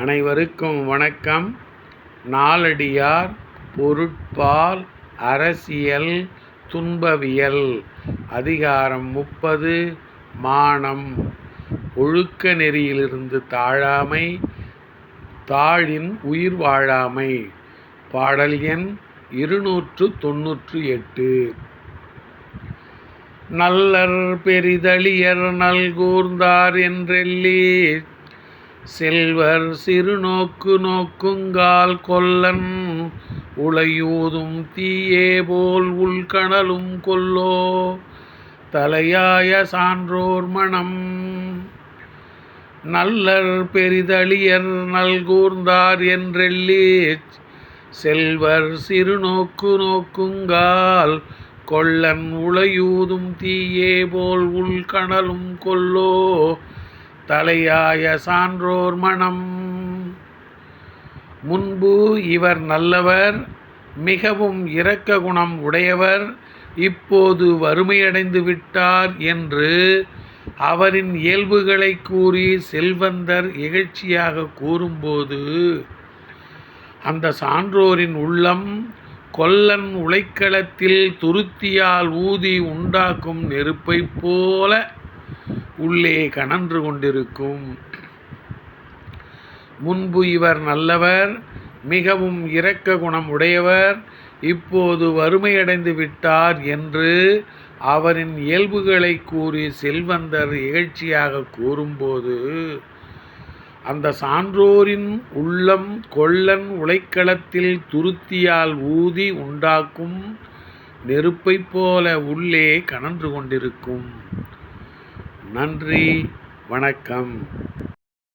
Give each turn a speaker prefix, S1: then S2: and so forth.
S1: அனைவருக்கும் வணக்கம். நாலடியார் பொருட்பால் அரசியல் துன்பவியல் அதிகாரம் 30 மானம். ஒழுக்க நெறியிலிருந்து தாழாமை, தாழின் உயிர் வாழாமை. பாடல் எண் 298. நல்லர் பெரிதழியர் நல்கூர்ந்தார் என்றெல்லீர், செல்வர் சிறுநோக்கு நோக்குங்கால் கொல்லன் உளையூதும் தீயேபோல் உள்கணலும் கொல்லோ தலையாய சான்றோர் மனம். நல்லர் பெரிதழியர் நல்கூர்ந்தார் என்றெல்லீர், செல்வர் சிறுநோக்கு நோக்குங்கால் கொல்லன் உளையூதும் தீயேபோல் உள்கணலும் கொல்லோ தலையாய சான்றோர் மனம். முன்பு இவர் நல்லவர், மிகவும் இரக்க குணம் உடையவர், இப்போது வறுமையடைந்து விட்டார் என்று அவரின் இயல்புகளை கூறி செல்வந்தர் இகழ்ச்சியாக கூறும்போது, அந்த சான்றோரின் உள்ளம் கொல்லன் உலைக்களத்தில் துருத்தியால் ஊதி உண்டாக்கும் நெருப்பைப் போல உள்ளே கனன்று கொண்டிருக்கும். முன்பு இவர் நல்லவர், மிகவும் இரக்க குணம் உடையவர், இப்போது வறுமையடைந்து விட்டார் என்று அவரின் இயல்புகளை கூறி செல்வந்தர் இகழ்ச்சியாக கூறும்போது, அந்த சான்றோரின் உள்ளம் கொல்லன் உலைக்களத்தில் துருத்தியால் ஊதி உண்டாக்கும் நெருப்பைப் போல உள்ளே கனன்று கொண்டிருக்கும். நன்றி, வணக்கம்.